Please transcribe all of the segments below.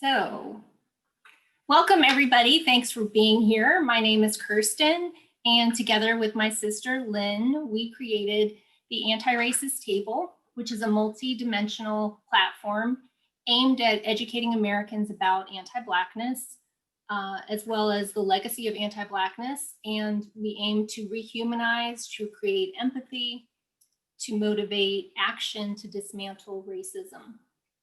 So, welcome everybody. Thanks for being here. My name is Kirsten, and together with my sister Lynn, we created the Anti-Racist Table, which is a multi-dimensional platform aimed at educating Americans about anti-Blackness, as well as the legacy of anti-Blackness. And we aim to rehumanize, to create empathy, to motivate action to dismantle racism.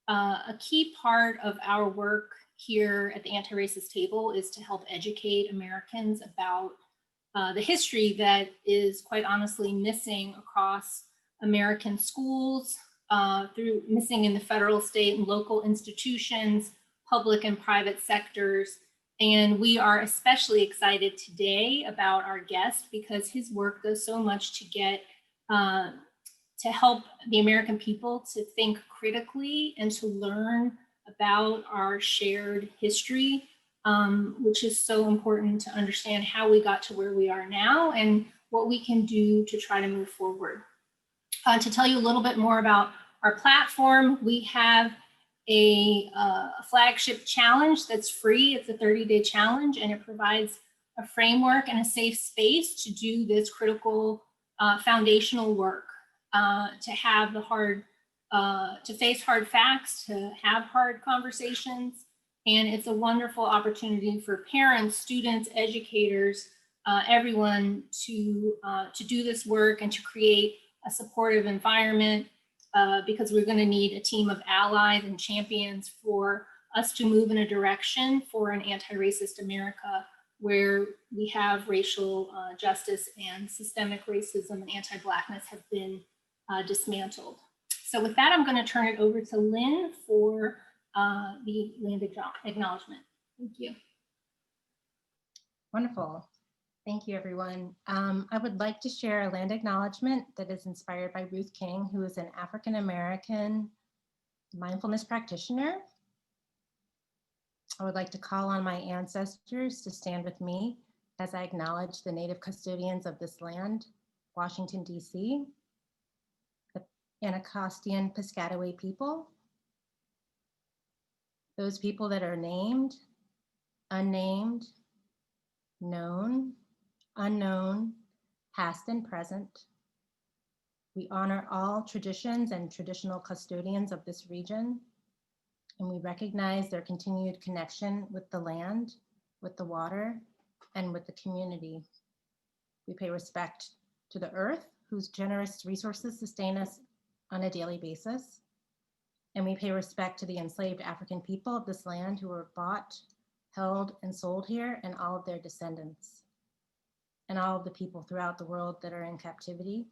A key part of our work here at the Anti-Racist Table is to help educate Americans about the history that is quite honestly missing across American schools, missing in the federal, state, and local institutions, public and private sectors. And we are especially excited today about our guest because his work does so much to help the American people to think critically and to learn about our shared history, which is so important to understand how we got to where we are now and what we can do to try to move forward. To tell you a little bit more about our platform, we have a flagship challenge that's free. It's a 30-day challenge, and it provides a framework and a safe space to do this critical foundational work. To have to face hard facts, to have hard conversations. And it's a wonderful opportunity for parents, students, educators, everyone to do this work and to create a supportive environment because we're going to need a team of allies and champions for us to move in a direction for an anti-racist America where we have racial justice and systemic racism and anti-Blackness have been dismantled. So with that, I'm going to turn it over to Lynn for the land acknowledgement. Thank you. Wonderful. Thank you, everyone. I would like to share a land acknowledgement that is inspired by Ruth King, who is an African-American mindfulness practitioner. I would like to call on my ancestors to stand with me as I acknowledge the Native custodians of this land, Washington, D.C., Anacostan Piscataway people, those people that are named, unnamed, known, unknown, past and present. We honor all traditions and traditional custodians of this region, and we recognize their continued connection with the land, with the water, and with the community. We pay respect to the earth, whose generous resources sustain us on a daily basis. And we pay respect to the enslaved African people of this land who were bought, held, and sold here, and all of their descendants, and all of the people throughout the world that are in captivity.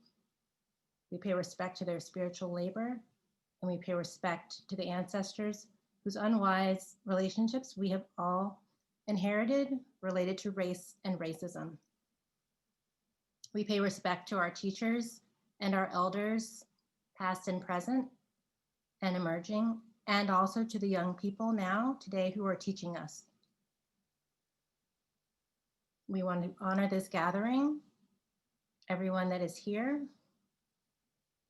We pay respect to their spiritual labor, and we pay respect to the ancestors whose unwise relationships we have all inherited related to race and racism. We pay respect to our teachers and our elders, past and present and emerging, and also to the young people now today who are teaching us. We want to honor this gathering, everyone that is here,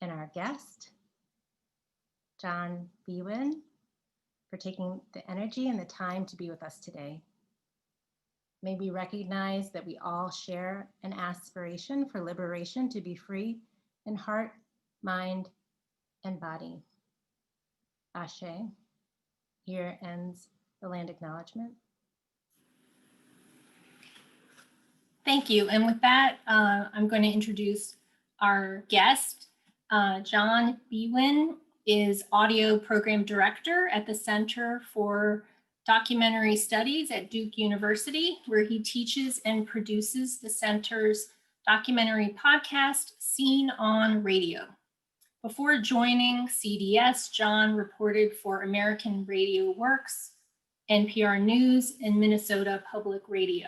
and our guest, John Biewen, for taking the energy and the time to be with us today. May we recognize that we all share an aspiration for liberation to be free in heart, mind, and body. Ashe. Here ends the land acknowledgement. Thank you. And with that, I'm going to introduce our guest. John Biewen is Audio Program Director at the Center for Documentary Studies at Duke University, where he teaches and produces the center's documentary podcast, Seen on Radio. Before joining CDS, John reported for American Radio Works, NPR News, and Minnesota Public Radio.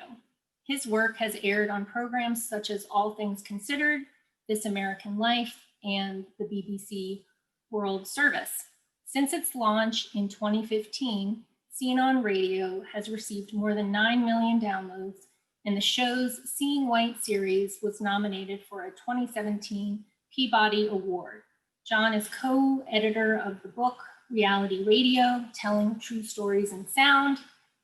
His work has aired on programs such as All Things Considered, This American Life, and the BBC World Service. Since its launch in 2015, Seen on Radio has received more than 9 million downloads, and the show's Seeing White series was nominated for a 2017 Peabody Award. John is co-editor of the book, reality radio, telling true stories in sound.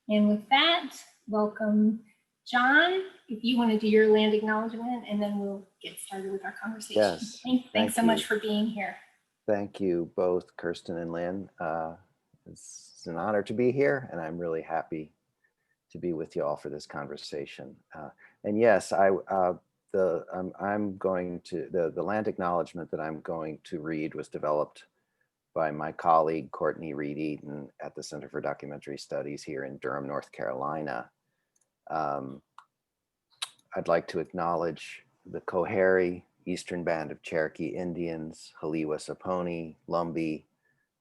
And with that, welcome, John. If you want to do your land acknowledgement, and then we'll get started with our conversation. Yes, Thanks so thank much you. for being here. Thank you both, Kirsten and Lynn. It's an honor to be here, and I'm really happy to be with you all for this conversation. And yes, I'm going to, the land acknowledgement that I'm going to read was developed by my colleague, Courtney Reed Eaton at the Center for Documentary Studies here in Durham, North Carolina. I'd like to acknowledge the Coharie, Eastern Band of Cherokee Indians, Haliwa Saponi, Lumbee,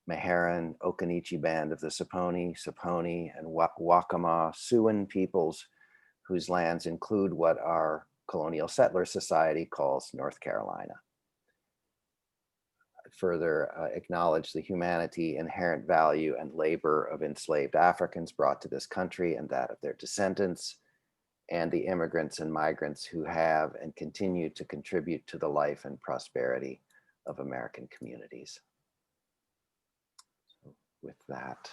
Meherrin, Occaneechi Band of the Saponi, and Waccamaw Siouan peoples whose lands include what our colonial settler society calls North Carolina. I'd further acknowledge the humanity, inherent value, and labor of enslaved Africans brought to this country and that of their descendants, and the immigrants and migrants who have and continue to contribute to the life and prosperity of American communities. So with that,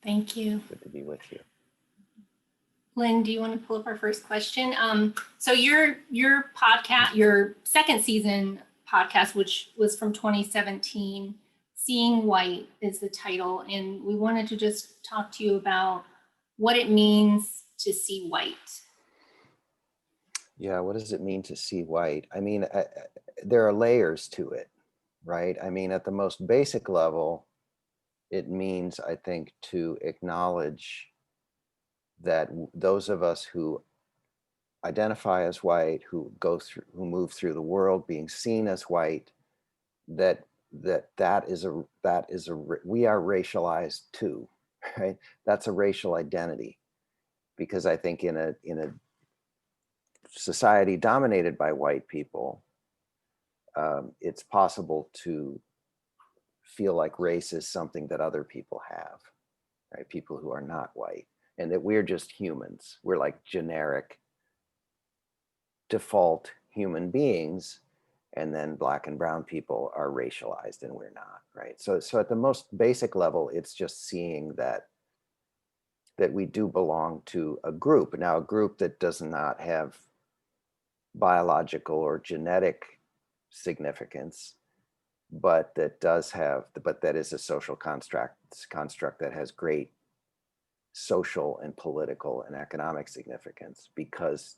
thank you. Good to be with you. Lynn, do you want to pull up our first question? So your podcast, your second season podcast, which was from 2017, Seeing White is the title. And we wanted to just talk to you about what it means to see white. Yeah, what does it mean to see white? I mean, there are layers to it, right? I mean, at the most basic level, it means, I think, to acknowledge that those of us who identify as white, who move through the world being seen as white, that is a we are racialized too, right? That's a racial identity, because I think in a society dominated by white people, it's possible to feel like race is something that other people have, right? People who are not white, and that we're just humans. We're like generic default human beings, and then Black and brown people are racialized and we're not, right? So at the most basic level, it's just seeing that we do belong to a group. Now, a group that does not have biological or genetic significance, but that is a social construct that has great social and political and economic significance, because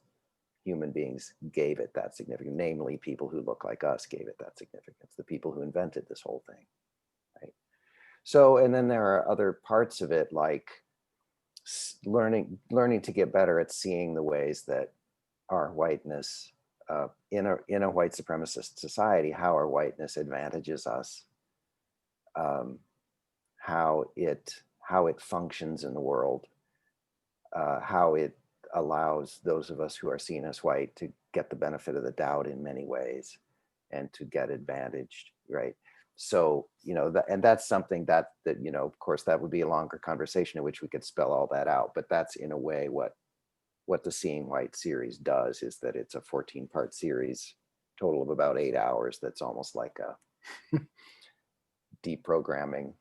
human beings gave it that significance. Namely, people who look like us gave it that significance, the people who invented this whole thing, right? So, and then there are other parts of it, like learning to get better at seeing the ways that our whiteness, in a white supremacist society, how our whiteness advantages us, how it functions in the world, how it allows those of us who are seen as white to get the benefit of the doubt in many ways and to get advantaged, right? So, and that's something that, of course, that would be a longer conversation in which we could spell all that out, but that's in a way what the Seeing White series does, is that it's a 14-part series, total of about 8 hours. That's almost like a deprogramming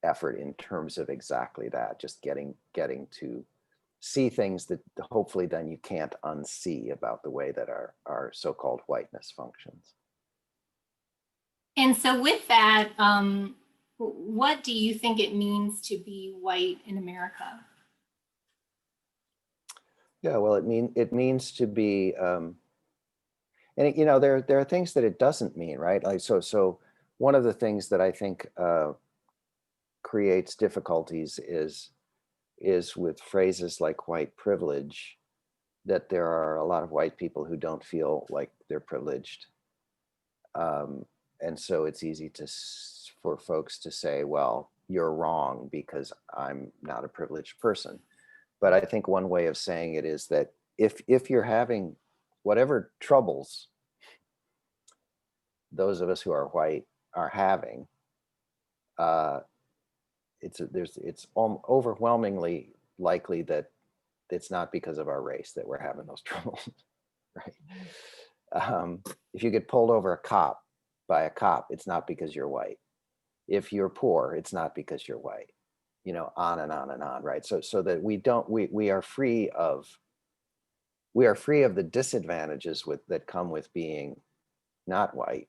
effort in terms of exactly that, just getting to see things that hopefully then you can't unsee about the way that our so-called whiteness functions. And so with that, what do you think it means to be white in America? Yeah, well, it means to be, and there are things that it doesn't mean, right? Like so one of the things that I think creates difficulties is with phrases like white privilege, that there are a lot of white people who don't feel like they're privileged. And so it's easy for folks to say, well, you're wrong because I'm not a privileged person. But I think one way of saying it is that if you're having whatever troubles those of us who are white are having, it's overwhelmingly likely that it's not because of our race that we're having those troubles, right? If you get pulled over by a cop, it's not because you're white. if you're poor, it's not because you're white, you know, on and on and on, right? So that we are free of the disadvantages that come with being not white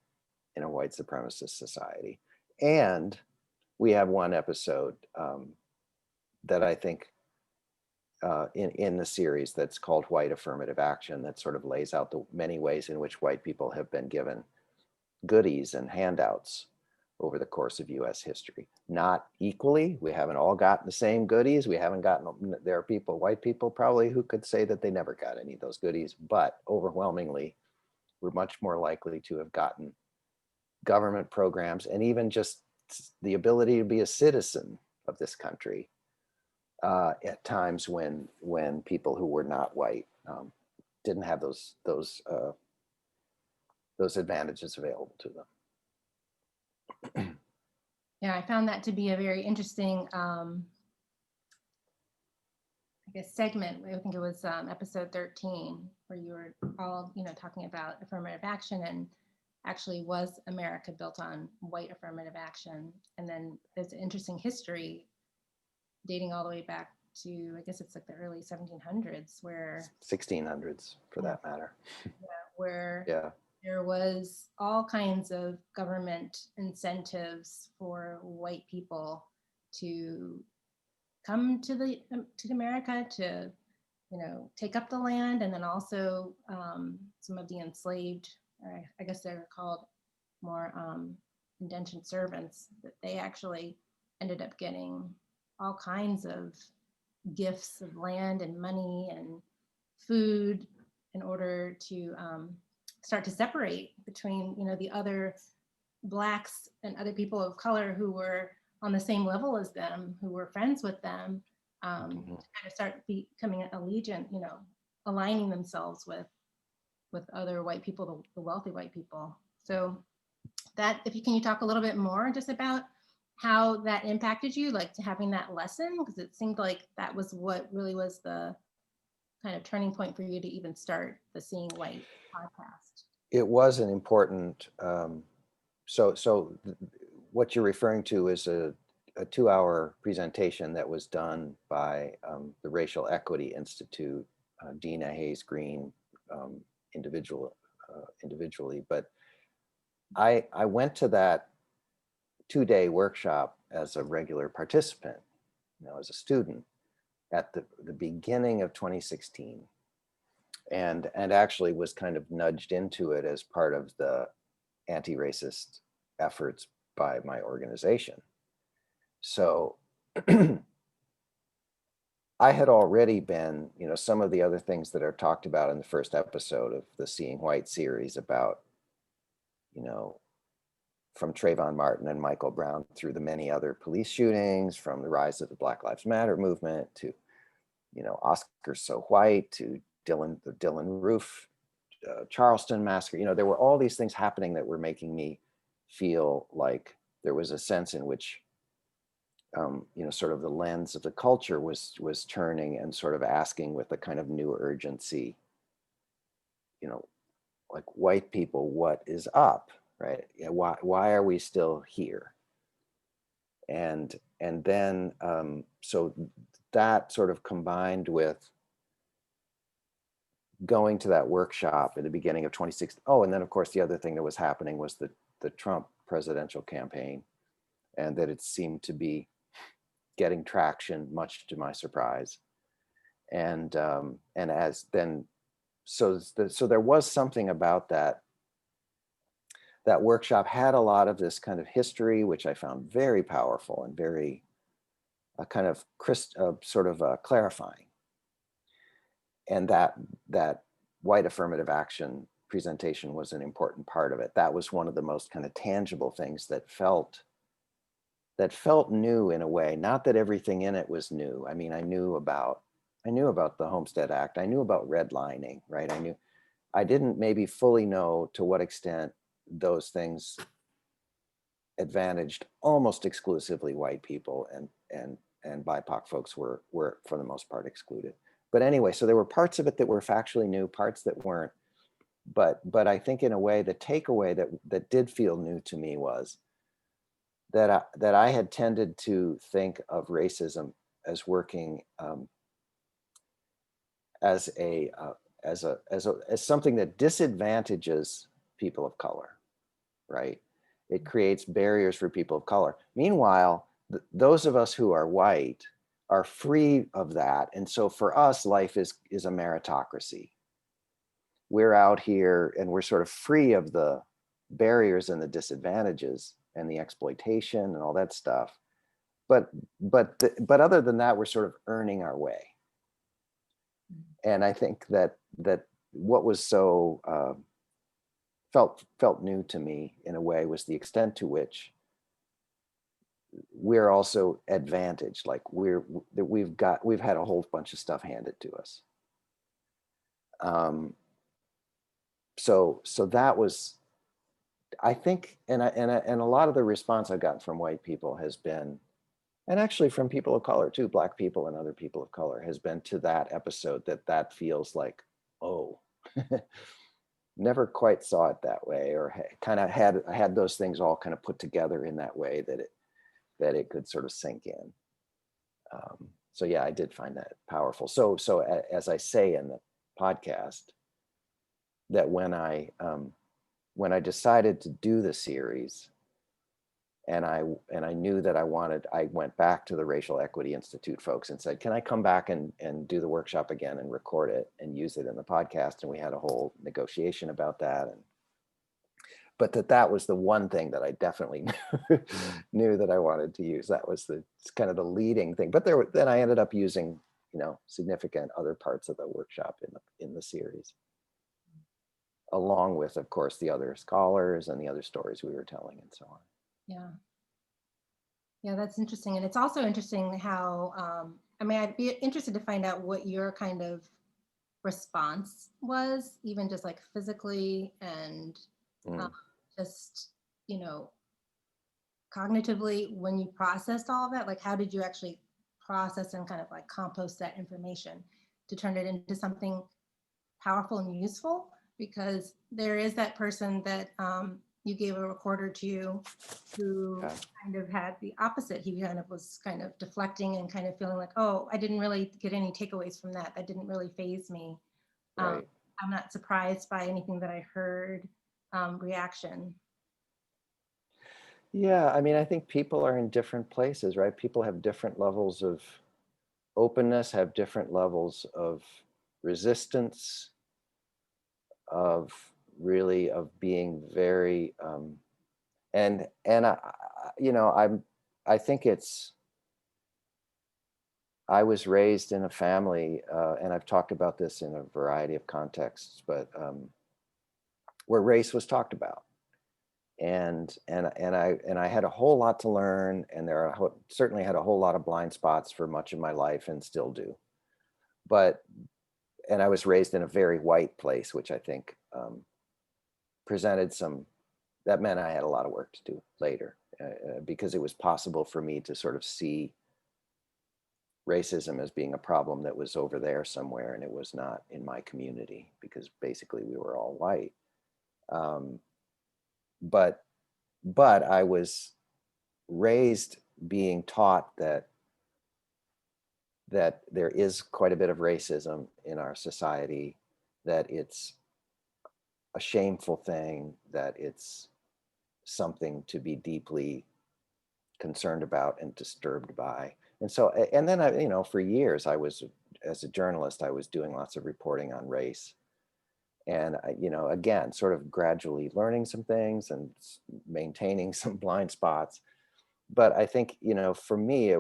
in a white supremacist society. And we have one episode that I think in the series that's called White Affirmative Action, that sort of lays out the many ways in which white people have been given goodies and handouts over the course of US history. Not equally. We haven't all gotten the same goodies. We haven't gotten, there are people, white people probably, who could say that they never got any of those goodies, but overwhelmingly, we're much more likely to have gotten government programs and even just the ability to be a citizen of this country at times when people who were not white didn't have those advantages available to them. Yeah, I found that to be a very interesting, I guess, segment. I think it was episode 13, where you were all, talking about affirmative action, and actually was America built on white affirmative action. And then there's an interesting history dating all the way back to, I guess it's like the early 1700s, where 1600s for that matter. Where yeah. There was all kinds of government incentives for white people to come to America, to take up the land, and then also some of the enslaved, or I guess they're called more indentured servants, that they actually ended up getting all kinds of gifts of land and money and food in order to start to separate between the other Blacks and other people of color who were on the same level as them, who were friends with them, to kind of start becoming allegiant, aligning themselves with other white people, the wealthy white people. So that, can you talk a little bit more just about how that impacted you, like having that lesson? Because it seemed like that was what really was the kind of turning point for you to even start the Seeing White podcast. It was an important, so what you're referring to is a 2-hour presentation that was done by the Racial Equity Institute, Dina Hayes Green, individually. But I went to that 2-day workshop as a regular participant, as a student at the beginning of 2016. And actually was kind of nudged into it as part of the anti-racist efforts by my organization. So I had already been, some of the other things that are talked about in the first episode of the Seeing White series about, from Trayvon Martin and Michael Brown through the many other police shootings, from the rise of the Black Lives Matter movement to, Oscar So White, to the Dylan Roof, Charleston massacre. There were all these things happening that were making me feel like there was a sense in which, sort of the lens of the culture was turning and sort of asking with a kind of new urgency, like, white people, what is up, right? Why are we still here? And then so that sort of combined with going to that workshop at the beginning of 2016. Oh, and then of course the other thing that was happening was the Trump presidential campaign, and that it seemed to be getting traction, much to my surprise. And as then, so there was something about that workshop had a lot of this kind of history, which I found very powerful and very kind of clarifying. And that white affirmative action presentation was an important part of it. That was one of the most kind of tangible things that felt new in a way. Not that everything in it was new. I mean, I knew about the Homestead Act. I knew about redlining, right? I didn't maybe fully know to what extent those things advantaged almost exclusively white people, and BIPOC folks were for the most part excluded. But anyway, so there were parts of it that were factually new, parts that weren't. But I think in a way, the takeaway that did feel new to me was that I had tended to think of racism as working as a as something that disadvantages people of color, right? It creates barriers for people of color. Meanwhile, those of us who are white are free of that, and so for us, life is a meritocracy. We're out here and we're sort of free of the barriers and the disadvantages and the exploitation and all that stuff. But other than that, we're sort of earning our way. And I think that what was so felt new to me in a way was the extent to which we're also advantaged. Like we've had a whole bunch of stuff handed to us. So that was, I think, and a lot of the response I've gotten from white people has been, and actually from people of color too, Black people and other people of color, has been to that episode that feels like, oh, never quite saw it that way, or kind of had those things all kind of put together in that way that it could sort of sink in. So yeah, I did find that powerful. So as I say in the podcast, that when I decided to do the series, and I knew that I went back to the Racial Equity Institute folks and said, can I come back and do the workshop again and record it and use it in the podcast? And we had a whole negotiation about that. But that was the one thing that I definitely knew that I wanted to use. That was kind of the leading thing. But then I ended up using, significant other parts of the workshop in the series, along with, of course, the other scholars and the other stories we were telling and so on. Yeah. Yeah, that's interesting. And it's also interesting how, I'd be interested to find out what your kind of response was, even just like physically and just, cognitively when you processed all of that. Like, how did you actually process and kind of like compost that information to turn it into something powerful and useful? Because there is that person that you gave a recorder to who kind of had the opposite. He kind of was kind of deflecting and kind of feeling like, oh, I didn't really get any takeaways from that. That didn't really faze me. Right. I'm not surprised by anything that I heard, reaction. Yeah, I think people are in different places, right? People have different levels of openness, have different levels of resistance, of being very, and I think I was raised in a family, and I've talked about this in a variety of contexts, but where race was talked about. And I had a whole lot to learn, and certainly had a whole lot of blind spots for much of my life, and still do. And I was raised in a very white place, which I think presented that meant I had a lot of work to do later, because it was possible for me to sort of see racism as being a problem that was over there somewhere, and it was not in my community, because basically we were all white. But I was raised being taught that there is quite a bit of racism in our society, that it's a shameful thing, that it's something to be deeply concerned about and disturbed by. And so, and then for years as a journalist, I was doing lots of reporting on race. And again, sort of gradually learning some things and maintaining some blind spots. But I think, for me,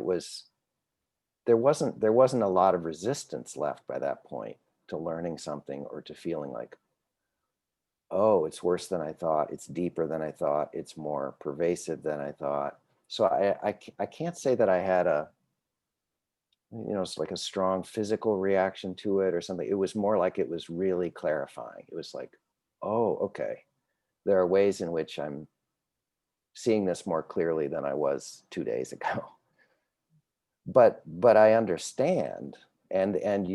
there wasn't a lot of resistance left by that point to learning something, or to feeling like, oh, it's worse than I thought, it's deeper than I thought, it's more pervasive than I thought. So I can't say that I had it's like a strong physical reaction to it or something. It was more like it was really clarifying. It was like, oh, okay, there are ways in which I'm seeing this more clearly than I was 2 days ago. But I understand, and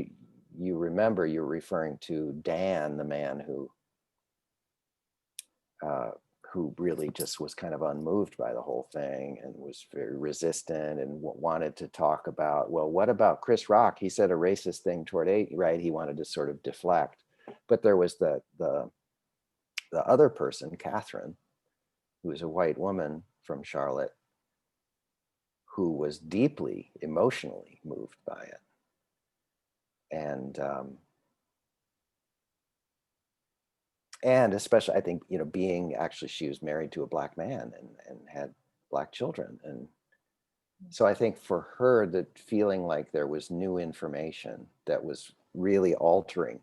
you remember, you're referring to Dan, the man who really just was kind of unmoved by the whole thing and was very resistant and wanted to talk about, well, what about Chris Rock? He said a racist thing toward right? He wanted to sort of deflect. But there was the other person, Catherine, who was a white woman from Charlotte, who was deeply emotionally moved by it. And especially, I think, being actually, she was married to a black man and had black children. And so I think for her, the feeling like there was new information that was really altering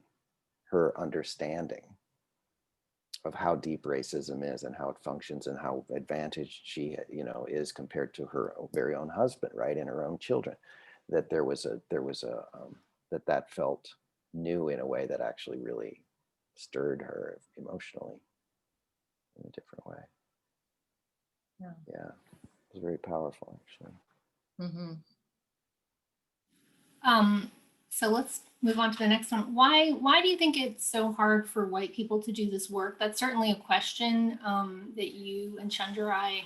her understanding of how deep racism is and how it functions and how advantaged she, is compared to her very own husband, right, and her own children, that there was a that felt new in a way that actually really stirred her emotionally in a different way. Yeah, it was very powerful, actually. Mm-hmm. So let's move on to the next one. Why do you think it's so hard for white people to do this work? That's certainly a question that you and Chandrai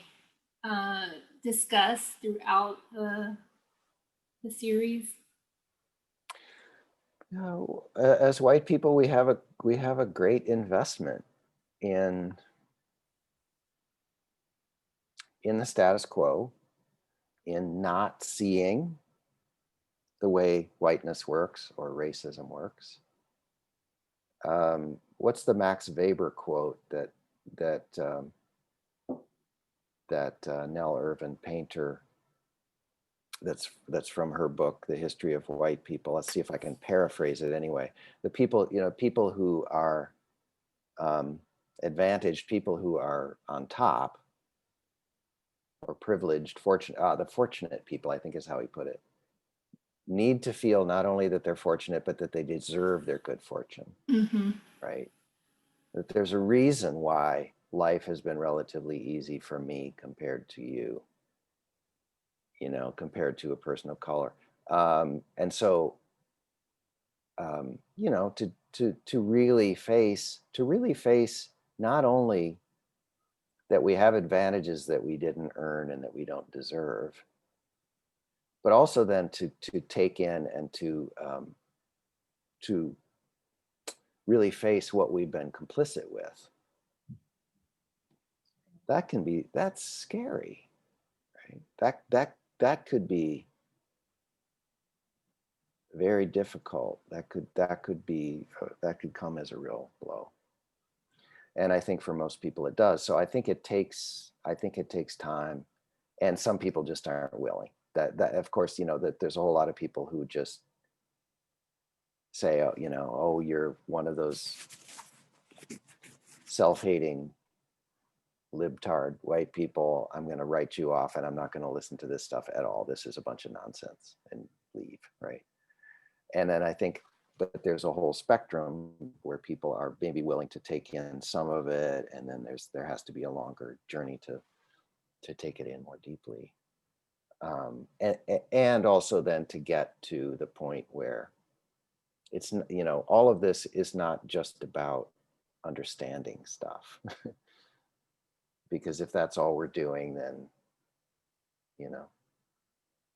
discuss throughout the series. As white people, we have a great investment in the status quo, in not seeing the way whiteness works or racism works. What's the Max Weber quote that Nell Irvin painter, that's from her book, The History of White People? Let's see if I can paraphrase it anyway. The people, people who are advantaged, people who are on top or privileged, fortunate, the fortunate people, I think is how he put it, need to feel not only that they're fortunate, but that they deserve their good fortune, Mm-hmm. right? That there's a reason why life has been relatively easy for me compared to you, compared to a person of color. And so, to really face not only that we have advantages that we didn't earn and that we don't deserve, but also then to take in and to really face what we've been complicit with. That's scary, right? That could be very difficult. That could come as a real blow. And I think for most people it does. So I think it takes time, and some people just aren't willing. That of course, that there's a whole lot of people who just say, oh, you're one of those self-hating libtard white people. I'm going to write you off and I'm not going to listen to this stuff at all. This is a bunch of nonsense, and leave, right? And then I think, but there's a whole spectrum where people are maybe willing to take in some of it, and then there has to be a longer journey to take it in more deeply, and also then to get to the point where it's, all of this is not just about understanding stuff. Because if that's all we're doing, then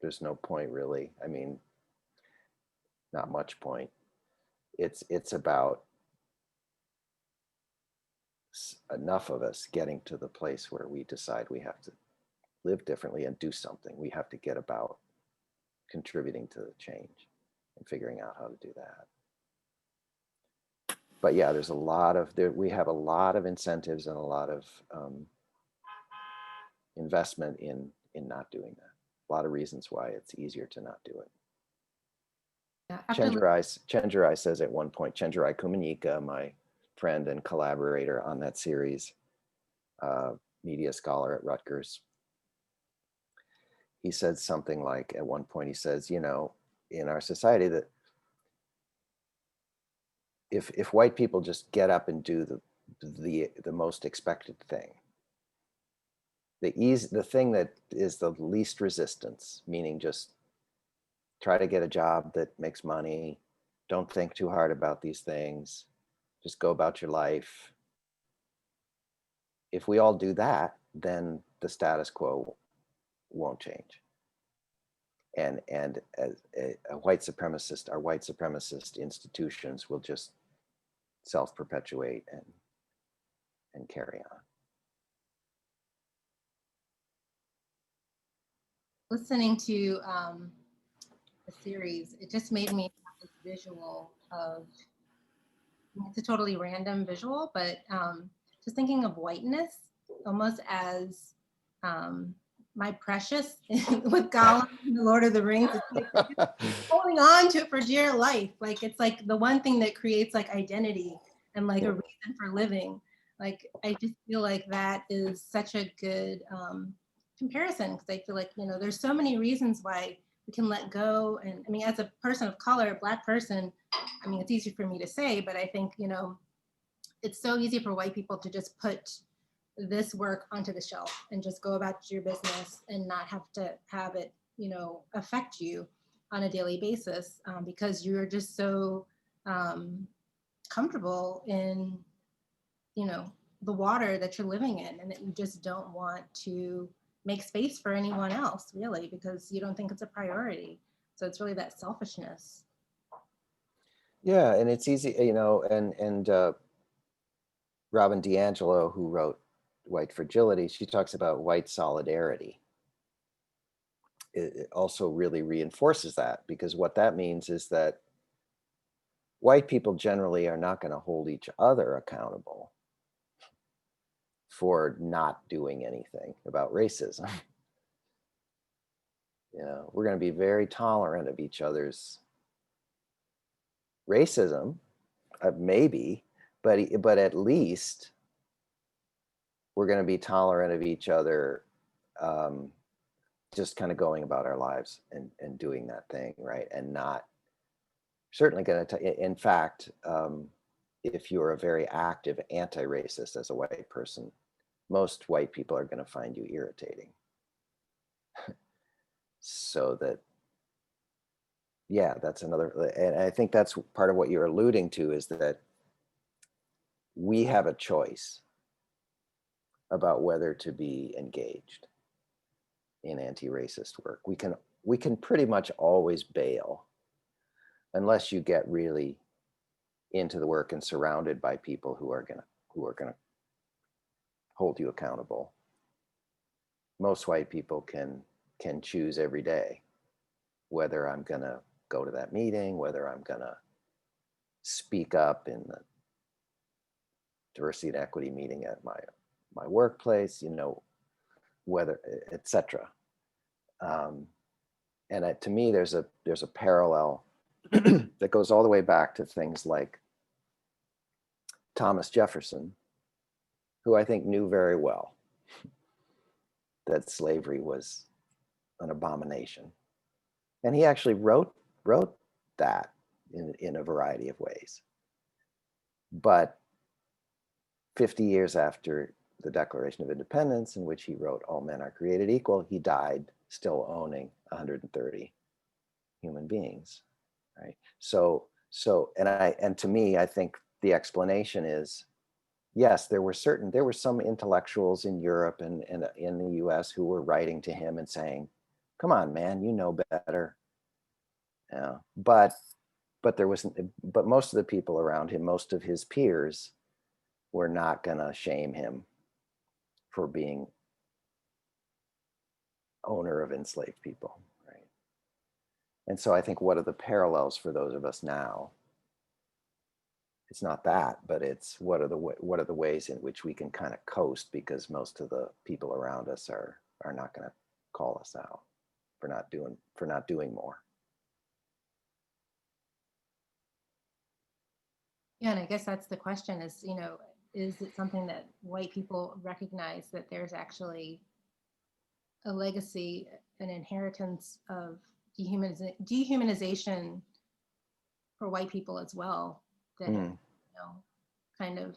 there's no point, really. I mean, not much point. It's about enough of us getting to the place where we decide we have to live differently and do something. We have to get about contributing to the change and figuring out how to do that. But yeah, we have a lot of incentives and a lot of investment in not doing that. A lot of reasons why it's easier to not do it. Yeah, Chenjerai says at one point, Chenjerai Kumanyika, my friend and collaborator on that series, media scholar at Rutgers, he said something like, at one point he says, in our society, that if white people just get up and do the most expected thing, the thing that is the least resistance, meaning just try to get a job that makes money, don't think too hard about these things, just go about your life, if we all do that, then the status quo won't change. And as a white supremacist, our white supremacist institutions will just self-perpetuate and carry on. Listening to the series, it just made me have this visual of, it's a totally random visual, but just thinking of whiteness almost as my precious with Gollum in the Lord of the Rings. It's like holding on to it for dear life. Like it's like the one thing that creates like identity and like a reason for living. Like I just feel like that is such a good comparison, because I feel like, you know, there's so many reasons why we can let go. And I mean, as a person of color, a Black person, I mean, it's easy for me to say, but I think, you know, it's so easy for white people to just put this work onto the shelf and just go about your business and not have to have it, you know, affect you on a daily basis, because you're just so comfortable in, you know, the water that you're living in, and that you just don't want to make space for anyone else, really, because you don't think it's a priority. So it's really that selfishness. Yeah, and it's easy, you know, and Robin DiAngelo, who wrote White Fragility, she talks about white solidarity. It also really reinforces that, because what that means is that white people generally are not going to hold each other accountable for not doing anything about racism. You know, we're going to be very tolerant of each other's racism, maybe, but at least we're going to be tolerant of each other, just kind of going about our lives and doing that thing, right? And not certainly going to, in fact, if you're a very active anti-racist as a white person, most white people are going to find you irritating. So that, yeah, that's another, and I think that's part of what you're alluding to, is that we have a choice about whether to be engaged in anti-racist work. We can pretty much always bail unless you get really into the work and surrounded by people who are gonna hold you accountable. Most white people can choose every day whether I'm gonna go to that meeting, whether I'm gonna speak up in the diversity and equity meeting at my workplace, you know, whether, etc. And to me, there's a parallel that goes all the way back to things like Thomas Jefferson, who I think knew very well that slavery was an abomination. And he actually wrote that in a variety of ways. But 50 years after the Declaration of Independence, in which he wrote all men are created equal, he died still owning 130 human beings, right? So and to me, I think the explanation is, yes, there were some intellectuals in Europe and in the US who were writing to him and saying, come on, man, you know better. Yeah. But most of the people around him, most of his peers, were not gonna shame him for being owner of enslaved people, right? And so I think what are the parallels for those of us now? It's not that, but it's what are the ways in which we can kind of coast, because most of the people around us are not going to call us out for not doing more. Yeah, and I guess that's the question is, you know, is it something that white people recognize that there's actually a legacy, an inheritance of dehumanization for white people as well, that, you know, kind of,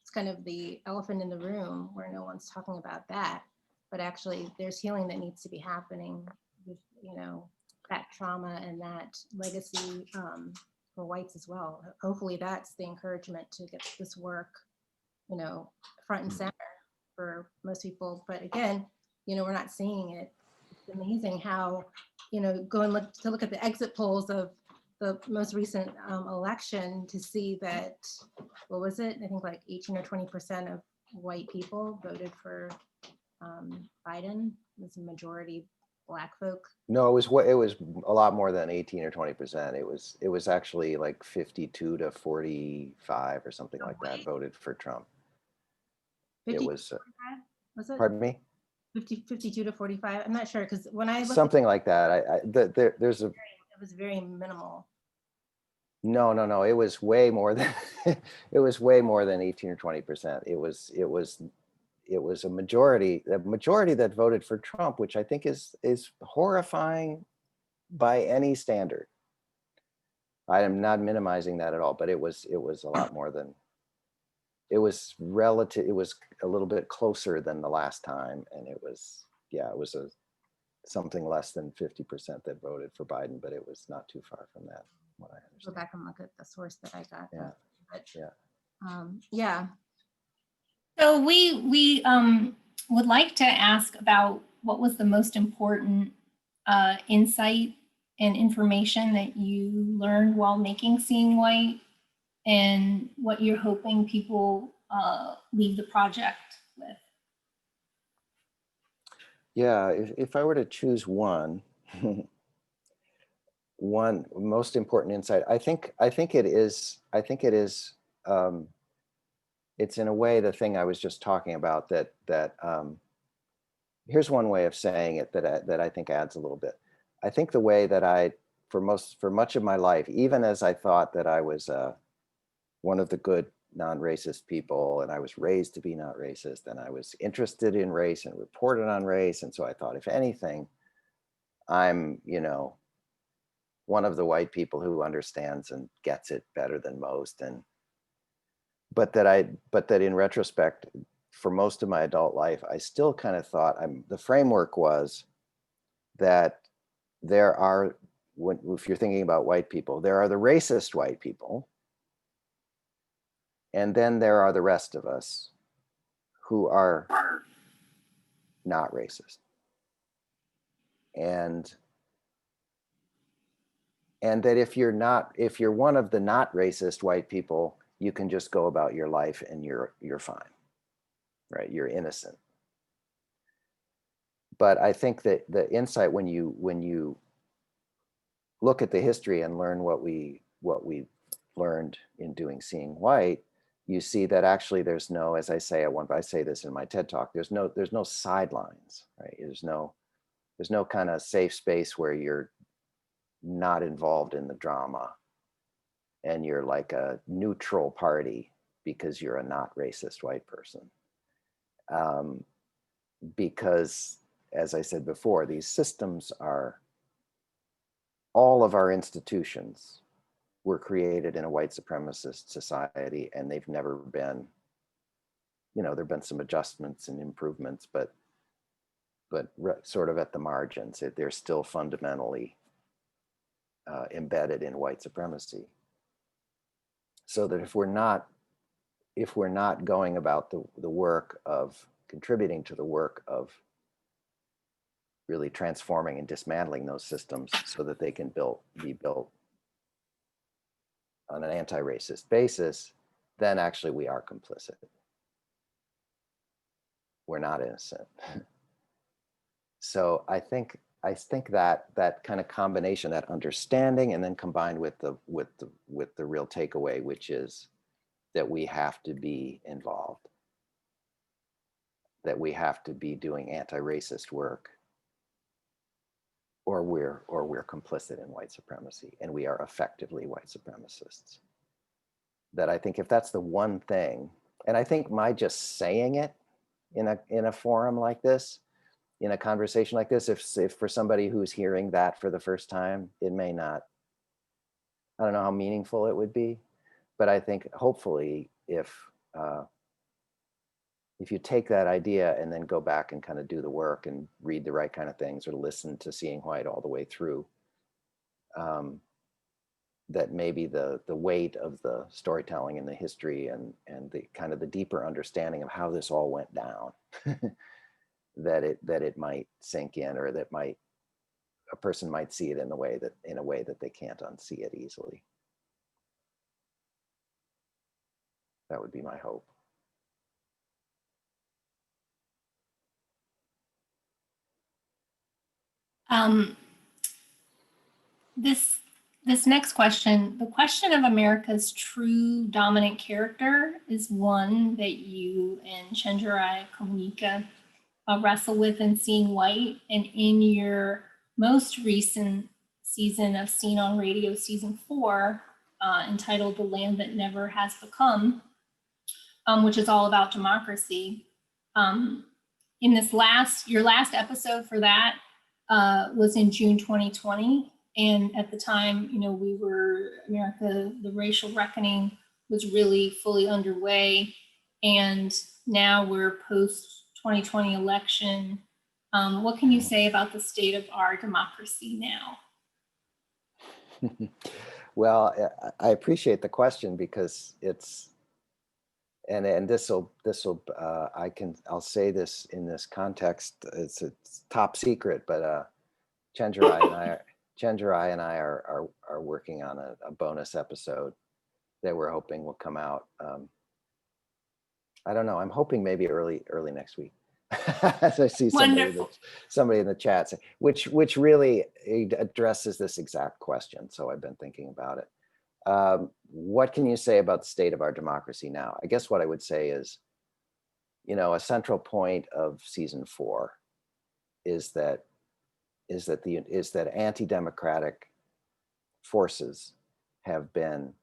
it's kind of the elephant in the room where no one's talking about that, but actually there's healing that needs to be happening with, you know, that trauma and that legacy for whites as well. Hopefully that's the encouragement to get this work you know, front and center for most people. But again, you know, we're not seeing it. It's amazing how, you know, go and look at the exit polls of the most recent election to see that, what was it? I think like 18 or 20% of white people voted for Biden. It was a majority Black folk. No, it was a lot more than 18 or 20%. It was actually like 52 to 45 or something like that voted for Trump. 50, It was, was it pardon me? 52 to 45? I'm not sure, because when I looked, Something like that. There's a, it was very minimal. no, it was way more than, it was way more than 18 or 20%. It was a majority that voted for Trump, which I think is horrifying by any standard. I am not minimizing that at all, but it was a lot more than, it was a little bit closer than the last time. And it was something less than 50% that voted for Biden, but it was not too far from that, what I Go understand. back and look at the source that I got. Yeah. But, Yeah. yeah. So we would like to ask about what was the most important insight and information that you learned while making Seeing White, and what you're hoping people leave the project with. Yeah, if I were to choose one, one most important insight, I think it is, it's in a way the thing I was just talking about, that here's one way of saying it that I think adds a little bit. I think the way that for much of my life, even as I thought that I was one of the good non-racist people, and I was raised to be not racist, and I was interested in race and reported on race, and so I thought, if anything, I'm, one of the white people who understands and gets it better than most. And but that in retrospect, for most of my adult life, I still kind of thought the framework was that there are, if you're thinking about white people, there are the racist white people, and then there are the rest of us who are not racist. And that if you're one of the not racist white people, you can just go about your life and you're fine, right? You're innocent. But I think that the insight, when you look at the history and learn what we learned in doing Seeing White, you see that actually there's no, as I say I say this in my TED talk, there's no sidelines, right? There's no kind of safe space where you're not involved in the drama and you're like a neutral party because you're a not racist white person. Because, as I said before, these systems are, all of our institutions were created in a white supremacist society, and they've never been, there've been some adjustments and improvements, but sort of at the margins. They're still fundamentally embedded in white supremacy. So that if we're not going about the work of contributing to the work of really transforming and dismantling those systems so that they can be built on an anti-racist basis, then actually we are complicit. We're not innocent. So I think that kind of combination, that understanding, and then combined with the real takeaway, which is that we have to be involved, that we have to be doing anti-racist work, or we're complicit in white supremacy, and we are effectively white supremacists. That I think if that's the one thing, and I think my just saying it in a forum like this, in a conversation like this, if for somebody who's hearing that for the first time, it may not, I don't know how meaningful it would be, but I think hopefully if you take that idea and then go back and kind of do the work and read the right kind of things, or listen to Seeing White all the way through, that maybe the weight of the storytelling and the history and the kind of the deeper understanding of how this all went down, that it might sink in, or that a person might see it in a way that they can't unsee it easily. That would be my hope. This next question, the question of America's true dominant character, is one that you and Chenjerai Kumanyika wrestle with in Seeing White. And in your most recent season of Seen on Radio, season 4, entitled The Land That Never Has Become, which is all about democracy. In your last episode for that was in June 2020. And at the time, the racial reckoning was really fully underway. And now we're post 2020 election. What can you say about the state of our democracy now? Well, I appreciate the question, because it's, and I'll say this in this context, it's top secret, but Chenjerai and I are working on a bonus episode that we're hoping will come out. I don't know. I'm hoping maybe early next week. As I see somebody in the chat, which really addresses this exact question. So I've been thinking about it. What can you say about the state of our democracy now? I guess what I would say is, a central point of season 4 is that anti-democratic forces have been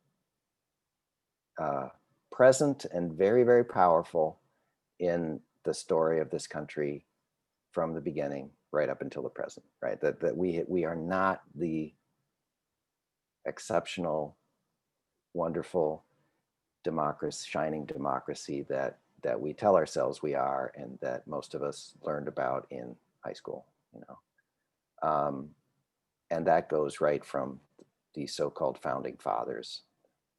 present and very, very powerful in the story of this country from the beginning right up until the present, right? That we are not the exceptional, wonderful democracy, shining democracy that we tell ourselves we are, and that most of us learned about in high school, and that goes right from the so-called founding fathers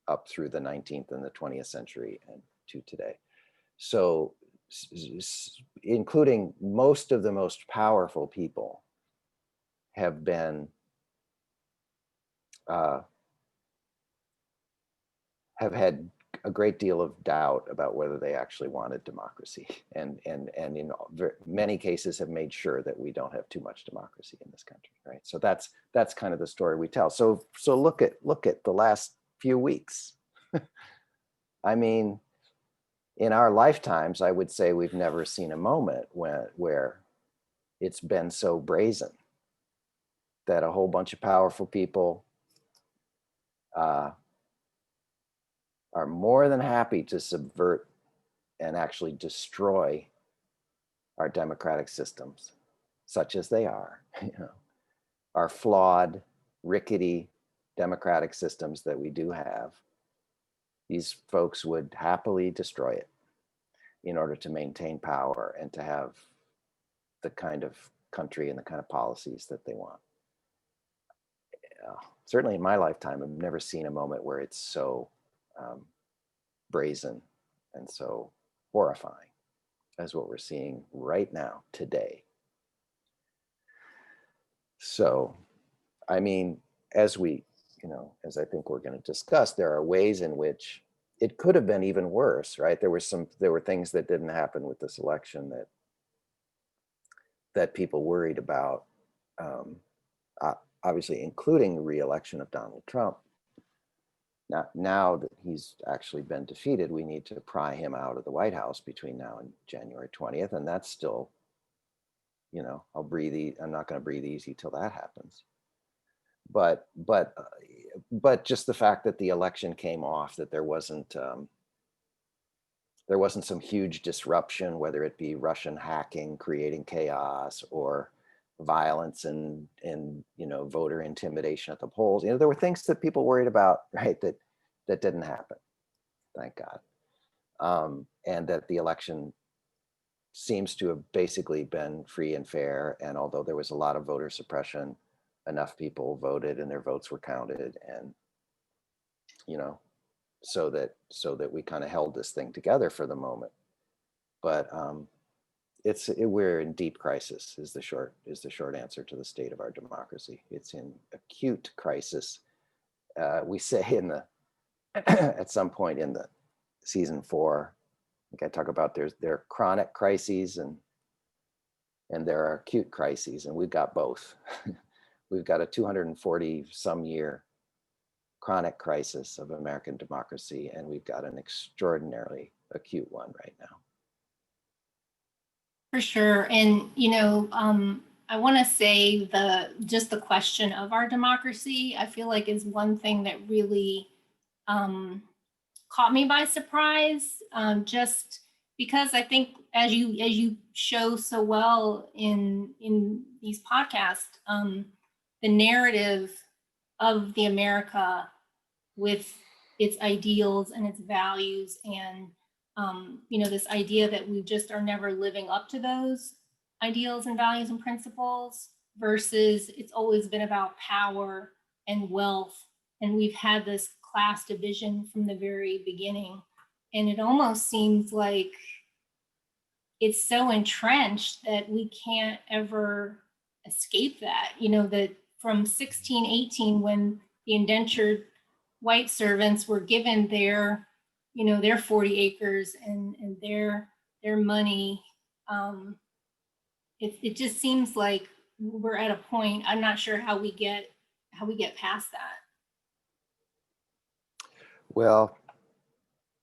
up through the 19th and the 20th century and to today. So, including most of the most powerful people have been have had a great deal of doubt about whether they actually wanted democracy, and in many cases have made sure that we don't have too much democracy in this country, right? So that's kind of the story we tell. So look at the last few weeks. I mean, in our lifetimes, I would say we've never seen a moment where it's been so brazen that a whole bunch of powerful people are more than happy to subvert and actually destroy our democratic systems, such as they are, our flawed, rickety democratic systems that we do have. These folks would happily destroy it in order to maintain power and to have the kind of country and the kind of policies that they want. Certainly in my lifetime, I've never seen a moment where it's so brazen and so horrifying as what we're seeing right now, today. So, I mean, as I think we're going to discuss, there are ways in which it could have been even worse, right? There were things that didn't happen with this election that people worried about, obviously including the re-election of Donald Trump. Now that he's actually been defeated, we need to pry him out of the White House between now and January 20th. And that's still, I'm not going to breathe easy till that happens. But just the fact that the election came off, that there wasn't some huge disruption, whether it be Russian hacking, creating chaos, or violence and voter intimidation at the polls. There were things that people worried about, right, that didn't happen, thank God. And that the election seems to have basically been free and fair. And although there was a lot of voter suppression, enough people voted and their votes were counted, and you know, so that we kind of held this thing together for the moment. But we're in deep crisis is the short answer to the state of our democracy. It's in acute crisis. We say in the at some point in the season 4, I think I talk about there are chronic crises and there are acute crises, and we've got both. We've got a 240 some year chronic crisis of American democracy, and we've got an extraordinarily acute one right now. For sure. And, I want to say just the question of our democracy, I feel like is one thing that really caught me by surprise, just because I think as you show so well in these podcasts, the narrative of the America with its ideals and its values and this idea that we just are never living up to those ideals and values and principles versus it's always been about power and wealth. And we've had this class division from the very beginning. And it almost seems like it's so entrenched that we can't ever escape that, that from 1618, when the indentured white servants were given their 40 acres and their money. It just seems like we're at a point. I'm not sure how we get past that. Well,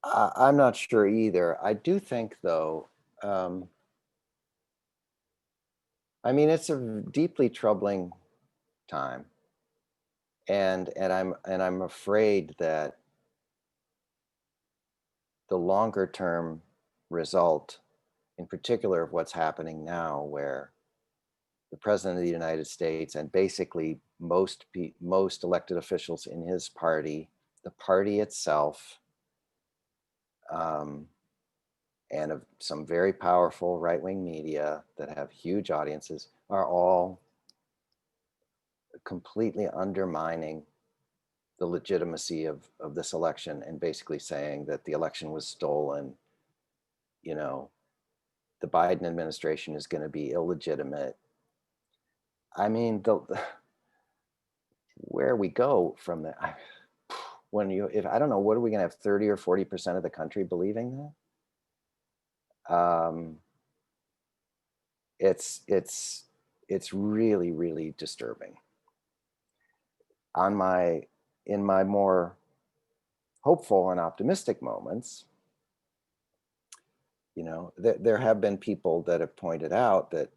I'm not sure either. I do think, though, I mean, it's a deeply troubling time, and I'm afraid that the longer term result, in particular of what's happening now, where the president of the United States and basically most elected officials in his party, the party itself, and of some very powerful right-wing media that have huge audiences, are all completely undermining the legitimacy of this election and basically saying that the election was stolen. The Biden administration is going to be illegitimate. I mean, where we go from that, if I don't know, what are we going to have 30 or 40% of the country believing that? It's really, really disturbing. In my more hopeful and optimistic moments, there have been people that have pointed out that,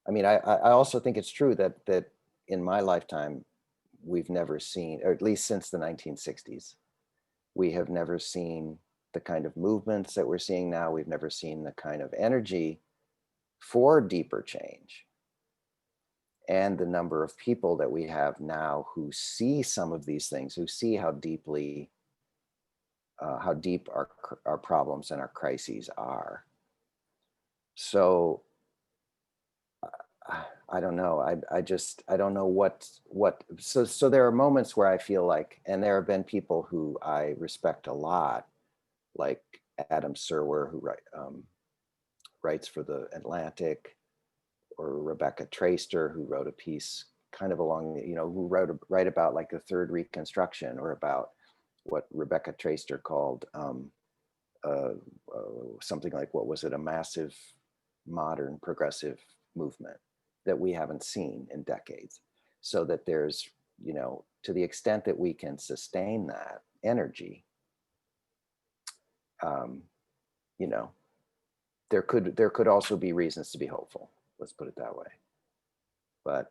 I mean, I also think it's true that in my lifetime, we've never seen, or at least since the 1960s, we have never seen the kind of movements that we're seeing now. We've never seen the kind of energy for deeper change, and the number of people that we have now who see some of these things, who see how deep our problems and our crises are. So I don't know. I don't know what. So there are moments where I feel like, and there have been people who I respect a lot, like Adam Serwer, who writes for the Atlantic, or Rebecca Traister, who wrote a piece kind of along, who write about like the third Reconstruction, or about what Rebecca Traister called something like, what was it, a massive modern progressive movement that we haven't seen in decades. So that there's, to the extent that we can sustain that energy, there could also be reasons to be hopeful. Let's put it that way. But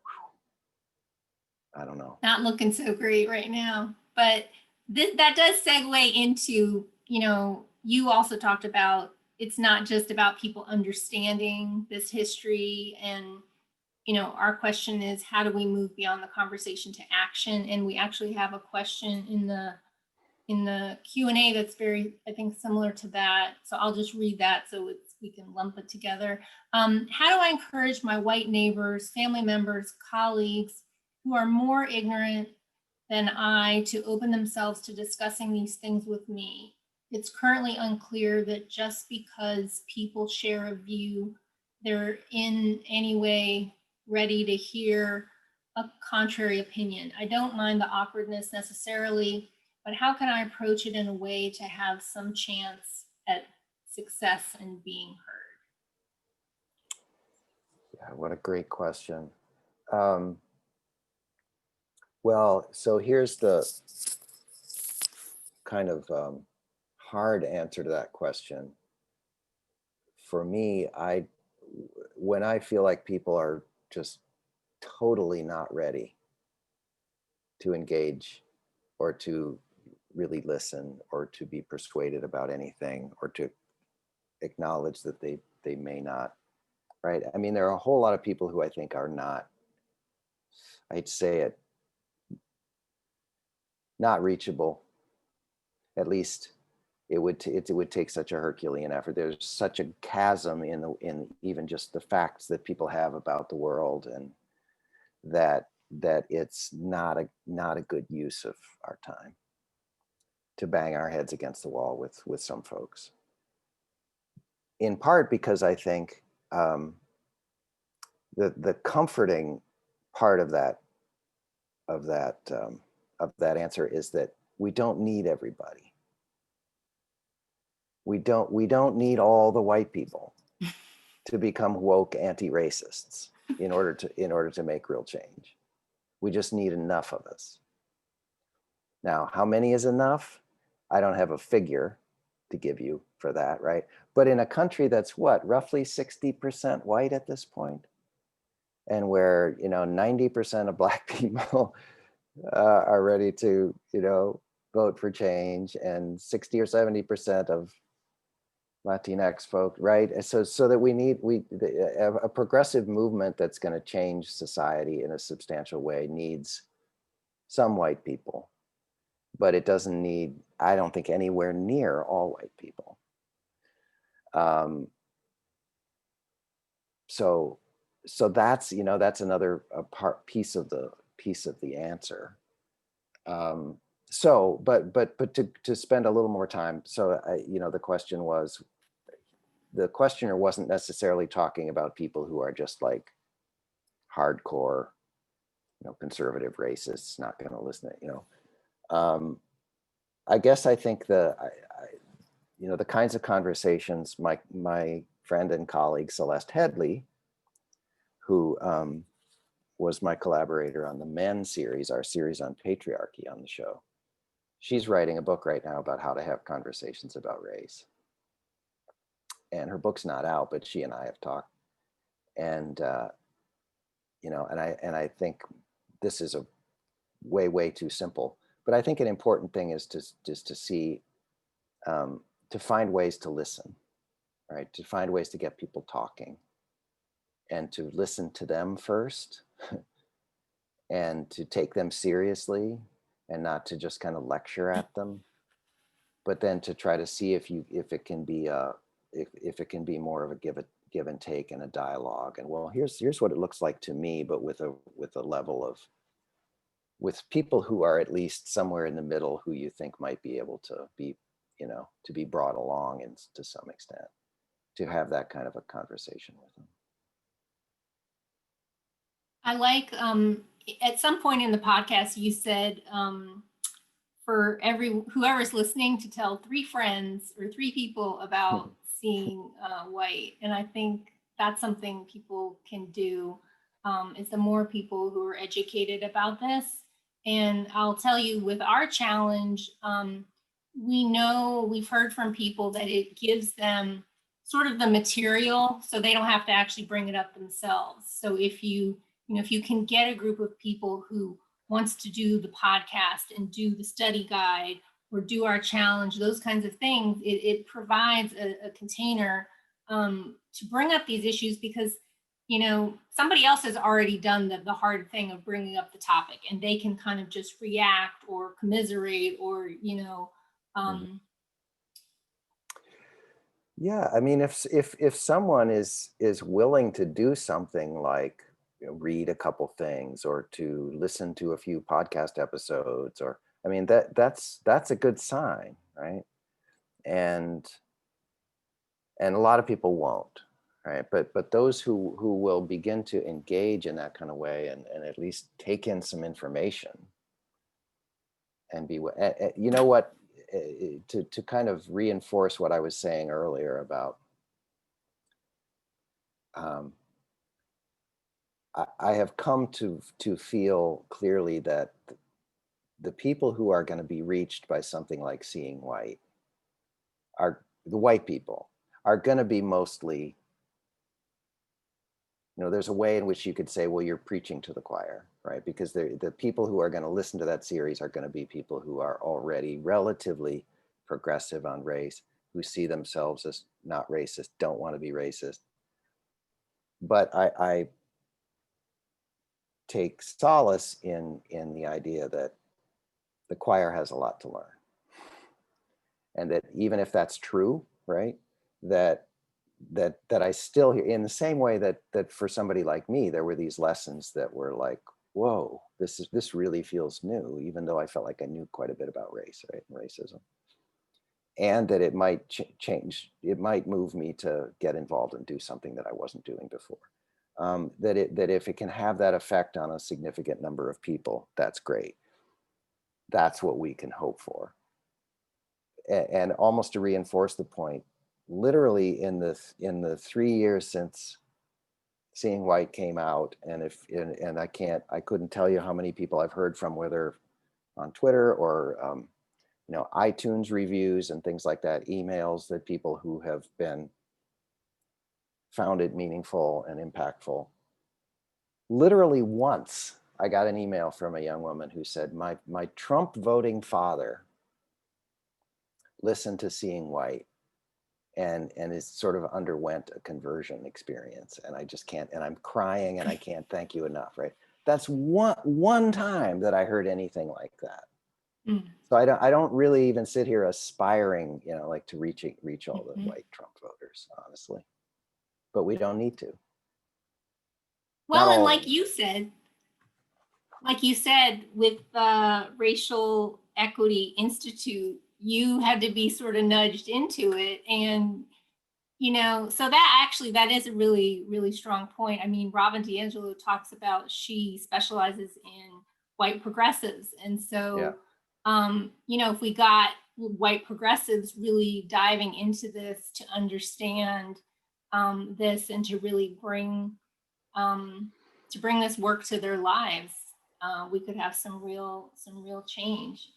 I don't know. Not looking so great right now. But that does segue into, you also talked about, it's not just about people understanding this history. And, our question is, how do we move beyond the conversation to action? And we actually have a question in the Q&A that's very, I think, similar to that. So I'll just read that so we can lump it together. How do I encourage my white neighbors, family members, colleagues who are more ignorant than I to open themselves to discussing these things with me. It's currently unclear that just because people share a view, they're in any way ready to hear a contrary opinion. I don't mind the awkwardness necessarily, but how can I approach it in a way to have some chance at success and being heard? Yeah, what a great question. Um, well, so here's the kind of hard answer to that question. For me, when I feel like people are just totally not ready to engage or to really listen or to be persuaded about anything or to acknowledge that they may not, right? I mean, there are a whole lot of people who I think are not, I'd say it, not reachable. At least it would take such a Herculean effort. There's such a chasm in even just the facts that people have about the world, and that it's not a good use of our time to bang our heads against the wall with some folks. In part because I think the comforting part of that of that of that answer is that we don't need everybody. We don't need all the white people to become woke anti-racists in order to make real change. We just need enough of us. Now, how many is enough? I don't have a figure to give you for that, right? But in a country that's what, roughly 60% white at this point, and where 90% of Black people are ready to vote for change, and 60 or 70% of Latinx folk, right? And so that a progressive movement that's going to change society in a substantial way needs some white people, but it doesn't need, I don't think, anywhere near all white people. So that's that's another piece of the answer. But to spend a little more time. So the questioner wasn't necessarily talking about people who are just like hardcore, conservative racists, not going to listen to, I guess I think the kinds of conversations my friend and colleague Celeste Headley, who was my collaborator on the Men series, our series on patriarchy on the show. She's writing a book right now about how to have conversations about race. And her book's not out, but she and I have talked. And and I think this is a way too simple. But I think an important thing is to see, to find ways to listen, right? To find ways to get people talking, and to listen to them first, and to take them seriously, and not to just kind of lecture at them, but then to try to see if it can be if it can be more of a give and take and a dialogue. And well, here's what it looks like to me, but with a level of, with people who are at least somewhere in the middle, who you think might be able to be, to be brought along, and to some extent to have that kind of a conversation with them. I like, at some point in the podcast, you said, for whoever's listening to tell 3 friends or 3 people about seeing white. And I think that's something people can do, is the more people who are educated about this. And I'll tell you, with our challenge, we've heard from people that it gives them sort of the material so they don't have to actually bring it up themselves. So if you can get a group of people who wants to do the podcast and do the study guide or do our challenge, those kinds of things, it provides a container to bring up these issues, because somebody else has already done the hard thing of bringing up the topic, and they can kind of just react or commiserate or Yeah, I mean, if someone is willing to do something like, read a couple things or to listen to a few podcast episodes, or I mean that's a good sign, right? And a lot of people won't, right? But those who will begin to engage in that kind of way, and at least take in some information and be, you know what, to kind of reinforce what I was saying earlier about I have come to feel clearly that the people who are going to be reached by something like Seeing White are the white people, are going to be mostly, there's a way in which you could say, well, you're preaching to the choir, right? Because the people who are going to listen to that series are going to be people who are already relatively progressive on race, who see themselves as not racist, don't want to be racist. But I take solace in the idea that the choir has a lot to learn. And that even if that's true, right, that I still hear, in the same way that for somebody like me, there were these lessons that were like, whoa, this really feels new, even though I felt like I knew quite a bit about race, right, and racism. And that it might change, it might move me to get involved and do something that I wasn't doing before. That if it can have that effect on a significant number of people, that's great. That's what we can hope for. And almost to reinforce the point, literally in the 3 years since Seeing White came out, and I couldn't tell you how many people I've heard from, whether on Twitter or iTunes reviews and things like that, emails, that people who have found it meaningful and impactful. Literally once I got an email from a young woman who said, my Trump voting father listened to Seeing White and is sort of underwent a conversion experience, and I just can't, and I'm crying and I can't thank you enough, right? That's one time that I heard anything like that. So I don't really even sit here aspiring, like to reach all the white Trump voters, honestly. But we don't need to. Well, and like you said, with the Racial Equity Institute, you had to be sort of nudged into it. And, so that is a really, really strong point. I mean, Robin DiAngelo talks about, she specializes in white progressives. And so, if we got white progressives really diving into this to understand this, and to really bring this work to their lives, we could have some real change.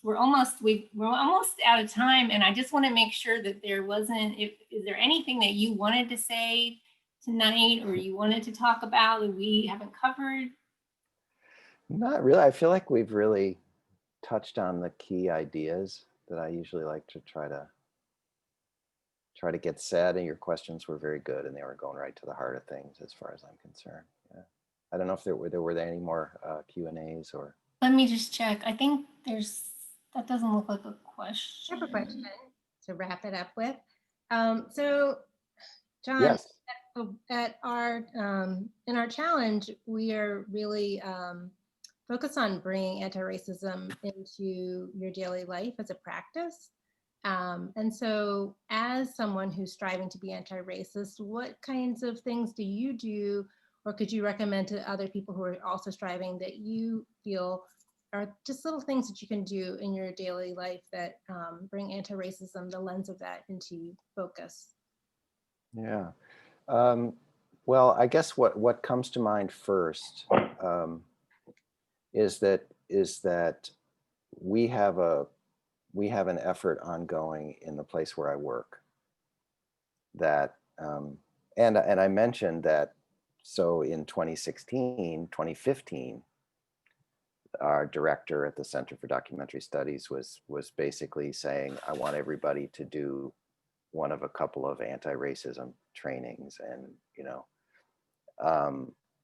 We're almost out of time, and I just want to make sure that is there anything that you wanted to say tonight, or you wanted to talk about that we haven't covered? Not really. I feel like we've really touched on the key ideas that I usually like to try to get said, and your questions were very good, and they were going right to the heart of things as far as I'm concerned. Yeah. I don't know if there were any more Q&As, or. Let me just check. I think that doesn't look like a question. I have a question to wrap it up with. So, John, yes. at our in our challenge, we are really focused on bringing anti-racism into your daily life as a practice. And so, as someone who's striving to be anti-racist, what kinds of things do you do, or could you recommend to other people who are also striving, that you feel are just little things that you can do in your daily life that bring anti-racism, the lens of that, into focus? Yeah. Well, I guess what comes to mind first is that we have an effort ongoing in the place where I work, that and I mentioned that. So in 2015, our director at the Center for Documentary Studies was basically saying, I want everybody to do one of a couple of anti-racism trainings,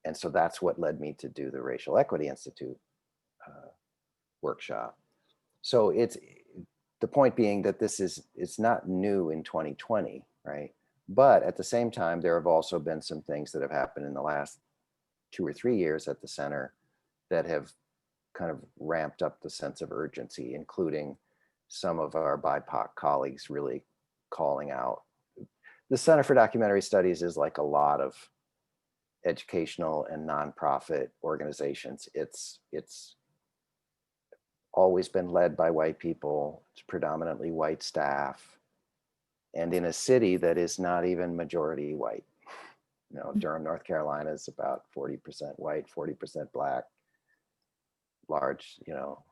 and so that's what led me to do the Racial Equity Institute workshop. So it's the point being that it's not new in 2020, right? But at the same time, there have also been some things that have happened in the last 2 or 3 years at the center that have kind of ramped up the sense of urgency, including some of our BIPOC colleagues really calling out. The Center for Documentary Studies is like a lot of educational and nonprofit organizations. It's always been led by white people. It's predominantly white staff, and in a city that is not even majority white. You know, Durham, North Carolina is about 40% white, 40% black, large, you know,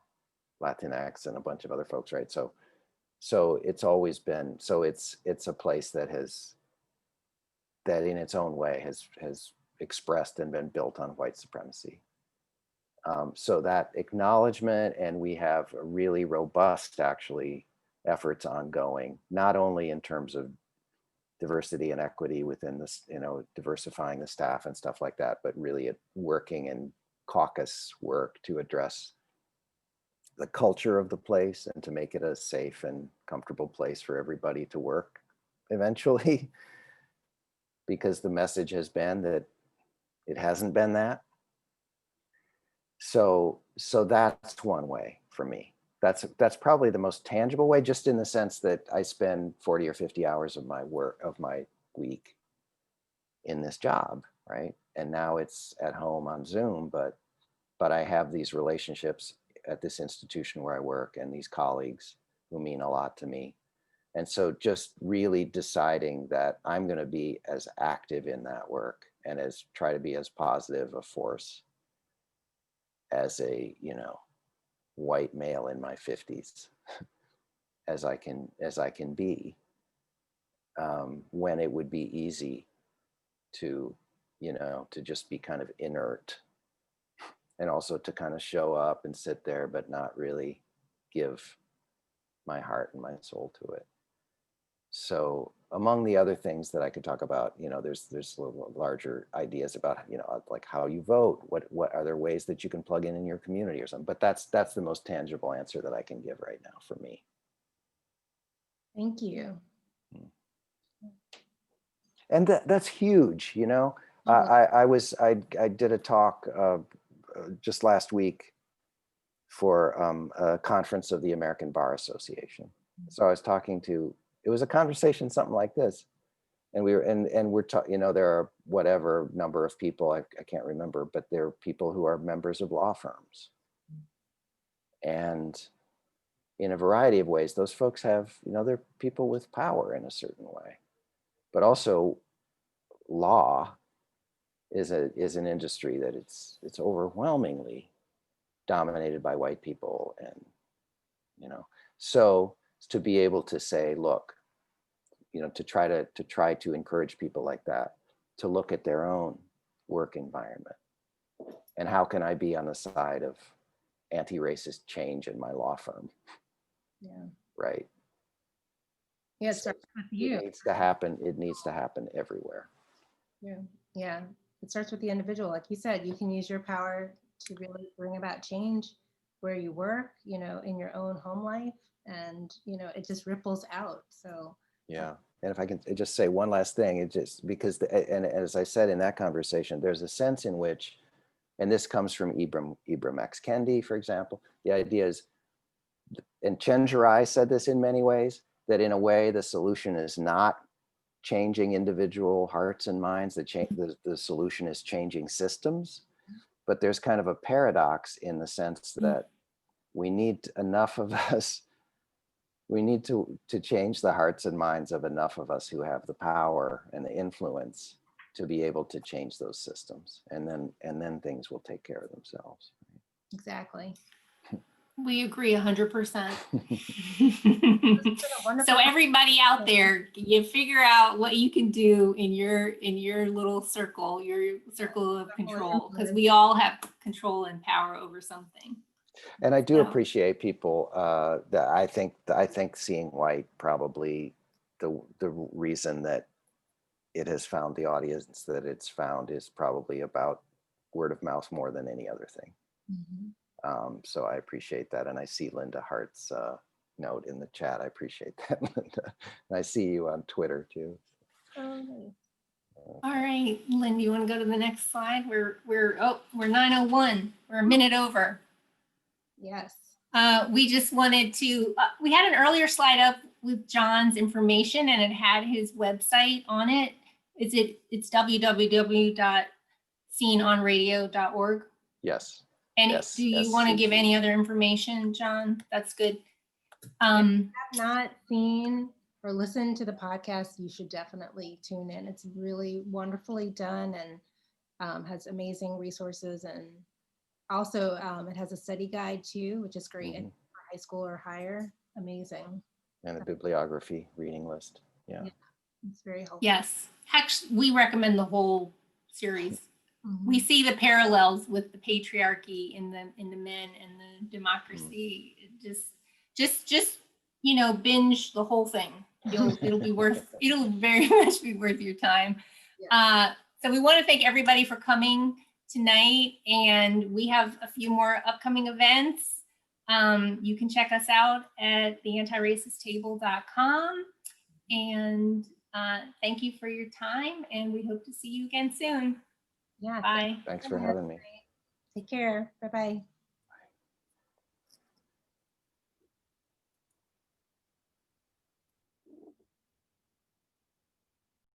Latinx and a bunch of other folks, right? So it's always been, so it's a place that has, that in its own way has expressed and been built on white supremacy. So that acknowledgement, and we have a really robust, actually, efforts ongoing, not only in terms of diversity and equity within this, you know, diversifying the staff and stuff like that, but really working in caucus work to address the culture of the place and to make it a safe and comfortable place for everybody to work eventually, because the message has been that it hasn't been that. So that's one way for me. That's probably the most tangible way, just in the sense that I spend 40 or 50 hours of my week in this job, right? And now it's at home on Zoom, but I have these relationships at this institution where I work and these colleagues who mean a lot to me. And so just really deciding that I'm going to be as active in that work and try to be as positive a force as a, you know, white male in my 50s as I can be, when it would be easy to, you know, to just be kind of inert, and also to kind of show up and sit there but not really give my heart and my soul to it. So among the other things that I could talk about, you know, there's larger ideas about, you know, like how you vote, what are there ways that you can plug in your community or something, but that's the most tangible answer that I can give right now for me. Thank you. And that's huge, you know. I did a talk just last week for a conference of the American Bar Association. So I was talking to, it was a conversation something like this, and we were and we're talking, you know, there are whatever number of people, I can't remember, but there are people who are members of law firms, and in a variety of ways those folks have, you know, they're people with power in a certain way, but also law is an industry that it's overwhelmingly dominated by white people, and, you know, so to be able to say, look, you know, to try to encourage people like that to look at their own work environment and how can I be on the side of anti-racist change in my law firm. Yeah. Right. Yeah, it starts with you. It needs to happen. It needs to happen everywhere. Yeah. Yeah. It starts with the individual. Like you said, you can use your power to really bring about change where you work, you know, in your own home life, and, you know, it just ripples out. So yeah. And if I can just say one last thing, it just, because and as I said in that conversation, there's a sense in which, and this comes from Ibram X. Kendi, for example, the idea is, and Chenjerai said this in many ways, that in a way the solution is not changing individual hearts and minds, the solution is changing systems. But there's kind of a paradox in the sense that we need enough of us, we need to change the hearts and minds of enough of us who have the power and the influence to be able to change those systems, and then things will take care of themselves. exactly. We agree 100%. Wonderful. So everybody out there, you figure out what you can do in your little circle, your circle of control, because we all have control and power over something. And I do appreciate people that I think seeing white, probably the reason that it has found the audience that it's found is probably about word of mouth more than any other thing. Mm-hmm. So I appreciate that. And I see Linda Hart's note in the chat. I appreciate that, Linda. And I see you on Twitter too. Oh, nice. All right, Lynn, do you want to go to the next slide? We're 9:01. We're a minute over. Yes. We just wanted to, we had an earlier slide up with John's information and it had his website on it. It's www.seenonradio.org. Yes. And Yes, do you want to give any other information, John? That's good. If you have not seen or listened to the podcast, you should definitely tune in. It's really wonderfully done and has amazing resources. And also it has a study guide too, which is great for high school or higher. Amazing. And a bibliography reading list. Yeah. It's very helpful. Yes, actually, we recommend the whole series. We see the parallels with the patriarchy in the men and the democracy. Just binge the whole thing. It'll very much be worth your time. Yeah. So we want to thank everybody for coming tonight, and we have a few more upcoming events. You can check us out at theantiracist.table.com, and thank you for your time, and we hope to see you again soon. Yeah. Bye. Thanks for having me. Take care. Bye-bye.